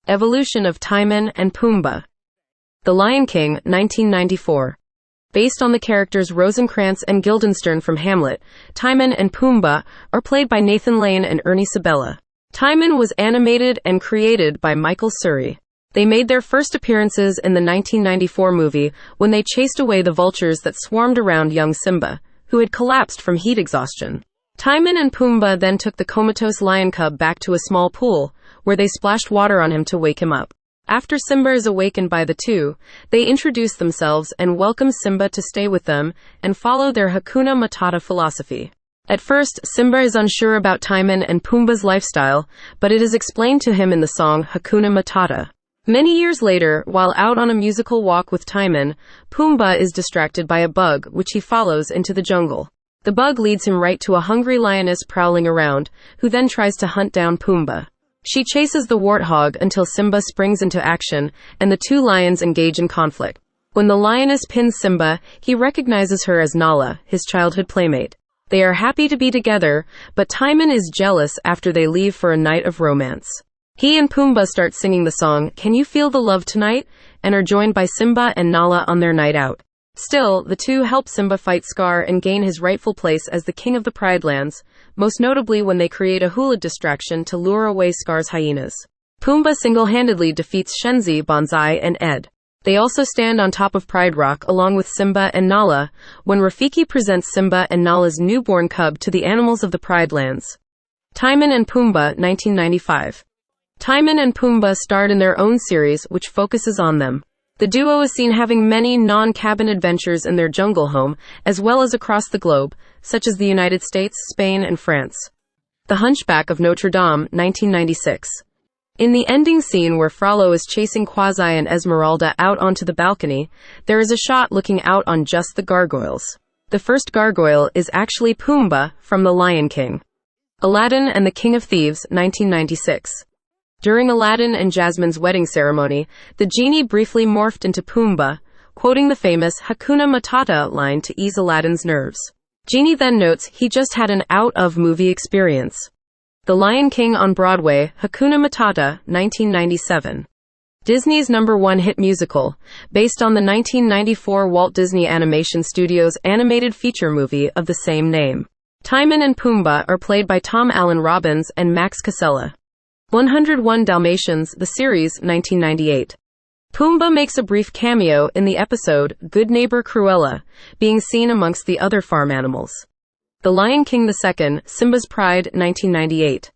Evolution of Timon and Pumbaa. The Lion King, 1994. Based on the characters Rosencrantz and Guildenstern from Hamlet, Timon and Pumbaa are played by Nathan Lane and Ernie Sabella. Timon was animated and created by Michael Surrey. They made their first appearances in the 1994 movie when they chased away the vultures that swarmed around young Simba, who had collapsed from heat exhaustion. Timon and Pumbaa then took the comatose lion cub back to a small pool, where they splashed water on him to wake him up. After Simba is awakened by the two, they introduce themselves and welcome Simba to stay with them and follow their Hakuna Matata philosophy. At first, Simba is unsure about Timon and Pumbaa's lifestyle, but it is explained to him in the song Hakuna Matata. Many years later, while out on a musical walk with Timon, Pumbaa is distracted by a bug, which he follows into the jungle. The bug leads him right to a hungry lioness prowling around, who then tries to hunt down Pumbaa. She chases the warthog until Simba springs into action, and the two lions engage in conflict. When the lioness pins Simba, he recognizes her as Nala, his childhood playmate. They are happy to be together, but Timon is jealous after they leave for a night of romance. He and Pumbaa start singing the song, "Can You Feel the Love Tonight?" and are joined by Simba and Nala on their night out. Still, the two help Simba fight Scar and gain his rightful place as the king of the Pride Lands, most notably when they create a hula distraction to lure away Scar's hyenas. Pumbaa single-handedly defeats Shenzi, Bonsai, and Ed. They also stand on top of Pride Rock along with Simba and Nala when Rafiki presents Simba and Nala's newborn cub to the animals of the Pride Lands. Timon and Pumbaa, 1995. Timon and Pumbaa starred in their own series which focuses on them. The duo is seen having many non-cabin adventures in their jungle home, as well as across the globe, such as the United States, Spain, and France. The Hunchback of Notre Dame, 1996. In the ending scene where Frollo is chasing Quasi and Esmeralda out onto the balcony, there is a shot looking out on just the gargoyles. The first gargoyle is actually Pumbaa from The Lion King. Aladdin and the King of Thieves, 1996. During Aladdin and Jasmine's wedding ceremony, the genie briefly morphed into Pumbaa, quoting the famous Hakuna Matata line to ease Aladdin's nerves. Genie then notes he just had an out-of-movie experience. The Lion King on Broadway, Hakuna Matata, 1997. Disney's #1 hit musical, based on the 1994 Walt Disney Animation Studios animated feature movie of the same name. Timon and Pumbaa are played by Tom Allen Robbins and Max Casella. 101 Dalmatians, the series, 1998. Pumbaa makes a brief cameo in the episode Good Neighbor Cruella, being seen amongst the other farm animals. The Lion King II, Simba's Pride, 1998.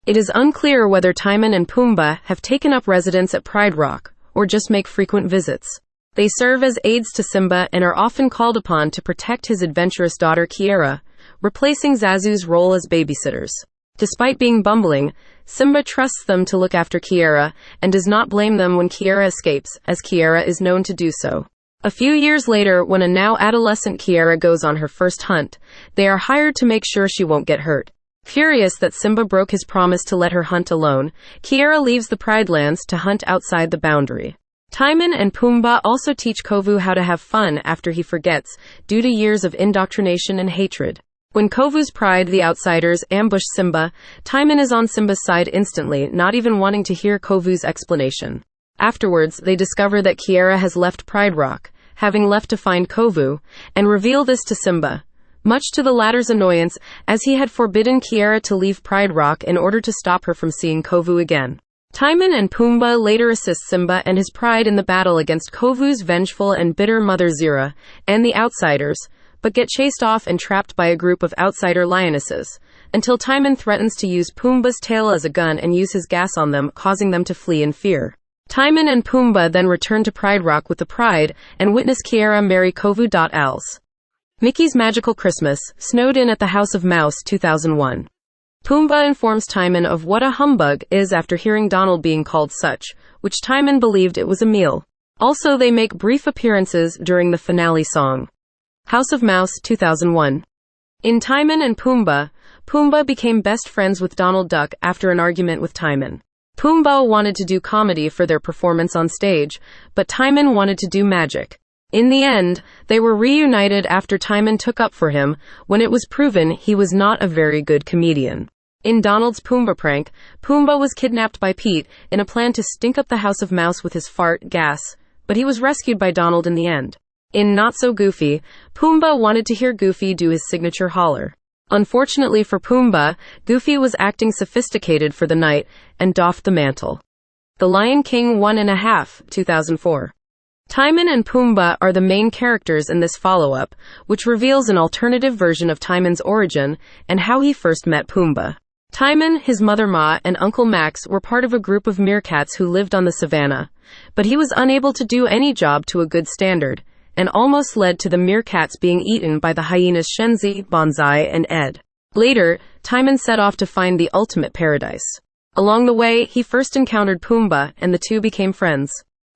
It is unclear whether Timon and Pumbaa have taken up residence at Pride Rock, or just make frequent visits. They serve as aides to Simba and are often called upon to protect his adventurous daughter Kiara, replacing Zazu's role as babysitters. Despite being bumbling, Simba trusts them to look after Kiara and does not blame them when Kiara escapes, as Kiara is known to do so. A few years later, when a now adolescent Kiara goes on her first hunt, they are hired to make sure she won't get hurt. Furious that Simba broke his promise to let her hunt alone, Kiara leaves the Pride Lands to hunt outside the boundary. Timon and Pumbaa also teach Kovu how to have fun after he forgets, due to years of indoctrination and hatred. When Kovu's pride, the outsiders, ambush Simba, Timon is on Simba's side instantly, not even wanting to hear Kovu's explanation. Afterwards, they discover that Kiara has left Pride Rock, having left to find Kovu, and reveal this to Simba, much to the latter's annoyance, as he had forbidden Kiara to leave Pride Rock in order to stop her from seeing Kovu again. Timon and Pumbaa later assist Simba and his pride in the battle against Kovu's vengeful and bitter mother Zira, and the outsiders, but get chased off and trapped by a group of outsider lionesses, until Timon threatens to use Pumbaa's tail as a gun and use his gas on them, causing them to flee in fear. Timon and Pumbaa then return to Pride Rock with the Pride, and witness Kiara marry Kovu. Als. Mickey's Magical Christmas, snowed in at the House of Mouse, 2001. Pumbaa informs Timon of what a humbug is after hearing Donald being called such, which Timon believed it was a meal. Also, they make brief appearances during the finale song. House of Mouse, 2001. In Timon and Pumbaa, Pumbaa became best friends with Donald Duck after an argument with Timon. Pumbaa wanted to do comedy for their performance on stage, but Timon wanted to do magic. In the end, they were reunited after Timon took up for him when it was proven he was not a very good comedian. In Donald's Pumbaa prank, Pumbaa was kidnapped by Pete in a plan to stink up the House of Mouse with his fart gas, but he was rescued by Donald in the end. In Not So Goofy, Pumbaa wanted to hear Goofy do his signature holler. Unfortunately for Pumbaa, Goofy was acting sophisticated for the night and doffed the mantle. The Lion King 1.5, 2004. Timon and Pumbaa are the main characters in this follow-up, which reveals an alternative version of Timon's origin and how he first met Pumbaa. Timon, his mother Ma, and Uncle Max were part of a group of meerkats who lived on the savannah, but he was unable to do any job to a good standard, and almost led to the meerkats being eaten by the hyenas Shenzi, Bonsai, and Ed. Later, Timon set off to find the ultimate paradise. Along the way, he first encountered Pumbaa, and the two became friends.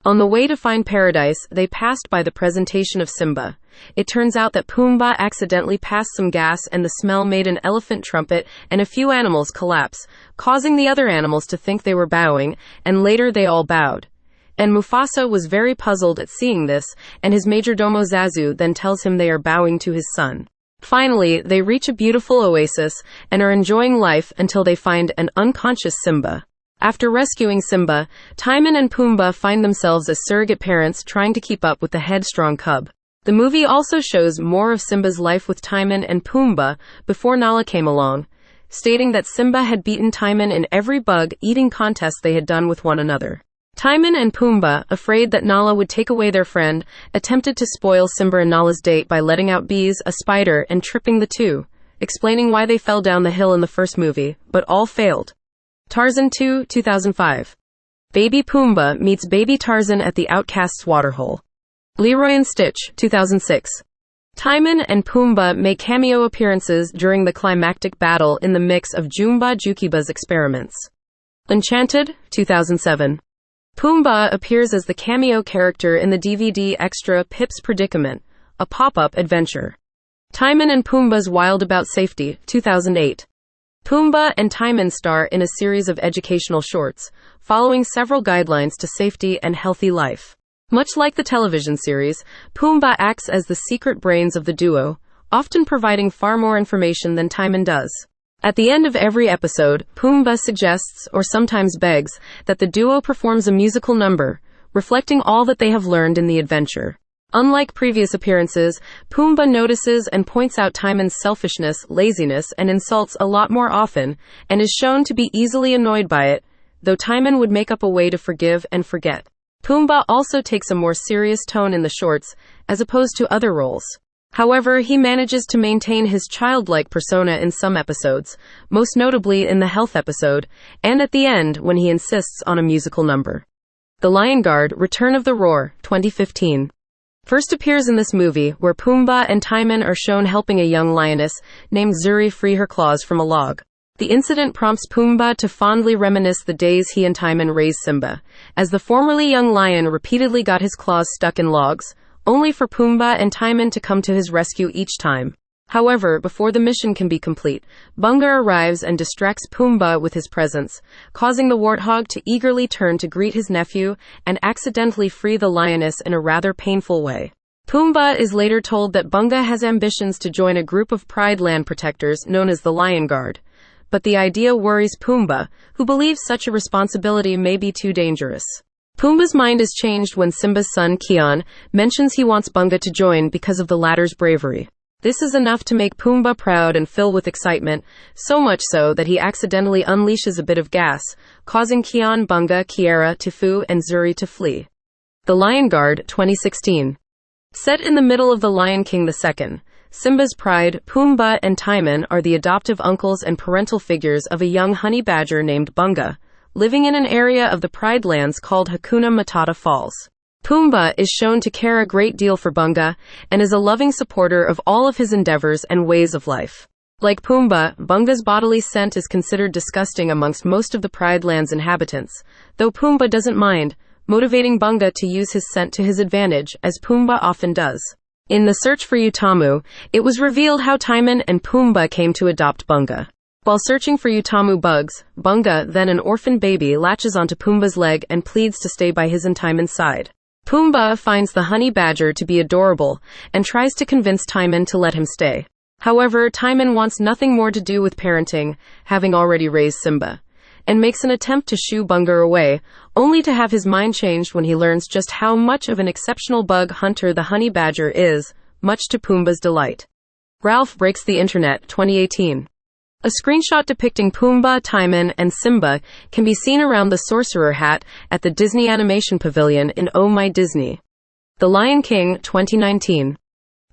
On the way to find paradise, they passed by the presentation of Simba. It turns out that Pumbaa accidentally passed some gas and the smell made an elephant trumpet and a few animals collapse, causing the other animals to think they were bowing, and later they all bowed. And Mufasa was very puzzled at seeing this, and his majordomo Zazu then tells him they are bowing to his son. Finally, they reach a beautiful oasis and are enjoying life until they find an unconscious Simba. After rescuing Simba, Timon and Pumbaa find themselves as surrogate parents trying to keep up with the headstrong cub. The movie also shows more of Simba's life with Timon and Pumbaa before Nala came along, stating that Simba had beaten Timon in every bug-eating contest they had done with one another. Timon and Pumbaa, afraid that Nala would take away their friend, attempted to spoil Simba and Nala's date by letting out bees, a spider, and tripping the two, explaining why they fell down the hill in the first movie, but all failed. Tarzan 2, 2005. Baby Pumbaa meets Baby Tarzan at the Outcast's waterhole. Leroy and Stitch, 2006. Timon and Pumbaa make cameo appearances during the climactic battle in the mix of Jumba Jookiba's experiments. Enchanted, 2007. Pumbaa appears as the cameo character in the DVD extra Pip's Predicament, a pop-up adventure. Timon and Pumbaa's Wild About Safety, 2008. Pumbaa and Timon star in a series of educational shorts, following several guidelines to safety and healthy life. Much like the television series, Pumbaa acts as the secret brains of the duo, often providing far more information than Timon does. At the end of every episode, Pumbaa suggests, or sometimes begs, that the duo performs a musical number, reflecting all that they have learned in the adventure. Unlike previous appearances, Pumbaa notices and points out Timon's selfishness, laziness, and insults a lot more often, and is shown to be easily annoyed by it, though Timon would make up a way to forgive and forget. Pumbaa also takes a more serious tone in the shorts, as opposed to other roles. However, he manages to maintain his childlike persona in some episodes, most notably in the health episode, and at the end when he insists on a musical number. The Lion Guard, Return of the Roar, 2015. First appears in this movie, where Pumbaa and Timon are shown helping a young lioness named Zuri free her claws from a log. The incident prompts Pumbaa to fondly reminisce the days he and Timon raised Simba, as the formerly young lion repeatedly got his claws stuck in logs, only for Pumbaa and Timon to come to his rescue each time. However, before the mission can be complete, Bunga arrives and distracts Pumbaa with his presence, causing the warthog to eagerly turn to greet his nephew and accidentally free the lioness in a rather painful way. Pumbaa is later told that Bunga has ambitions to join a group of Pride land protectors known as the Lion Guard, but the idea worries Pumbaa, who believes such a responsibility may be too dangerous. Pumbaa's mind is changed when Simba's son Kian mentions he wants Bunga to join because of the latter's bravery. This is enough to make Pumbaa proud and fill with excitement, so much so that he accidentally unleashes a bit of gas, causing Kian, Bunga, Kiera, Tifu, and Zuri to flee. The Lion Guard, 2016. Set in the middle of The Lion King II, Simba's pride, Pumbaa and Timon are the adoptive uncles and parental figures of a young honey badger named Bunga, living in an area of the Pride lands called Hakuna Matata Falls. Pumbaa is shown to care a great deal for Bunga, and is a loving supporter of all of his endeavors and ways of life. Like Pumbaa, Bunga's bodily scent is considered disgusting amongst most of the Pride Land's inhabitants, though Pumbaa doesn't mind, motivating Bunga to use his scent to his advantage, as Pumbaa often does. In The Search for Utamu, it was revealed how Timon and Pumbaa came to adopt Bunga. While searching for Utamu bugs, Bunga, then an orphan baby, latches onto Pumbaa's leg and pleads to stay by his and Timon's side. Pumbaa finds the honey badger to be adorable and tries to convince Timon to let him stay. However, Timon wants nothing more to do with parenting, having already raised Simba, and makes an attempt to shoo Bunga away, only to have his mind changed when he learns just how much of an exceptional bug hunter the honey badger is, much to Pumbaa's delight. Ralph Breaks the Internet, 2018. A screenshot depicting Pumbaa, Timon, and Simba can be seen around the Sorcerer Hat at the Disney Animation Pavilion in Oh My Disney. The Lion King, 2019.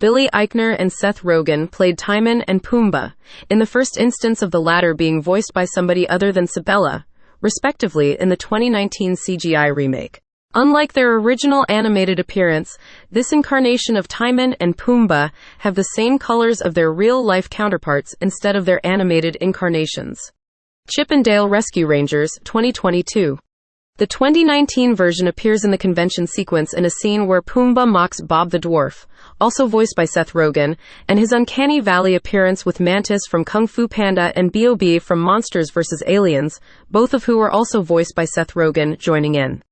Billy Eichner and Seth Rogen played Timon and Pumbaa, in the first instance of the latter being voiced by somebody other than Sabella, respectively, in the 2019 CGI remake. Unlike their original animated appearance, this incarnation of Timon and Pumbaa have the same colors of their real-life counterparts instead of their animated incarnations. Chip 'n Dale Rescue Rangers, 2022. The 2019 version appears in the convention sequence in a scene where Pumbaa mocks Bob the Dwarf, also voiced by Seth Rogen, and his Uncanny Valley appearance with Mantis from Kung Fu Panda and B.O.B. from Monsters vs. Aliens, both of who were also voiced by Seth Rogen, joining in.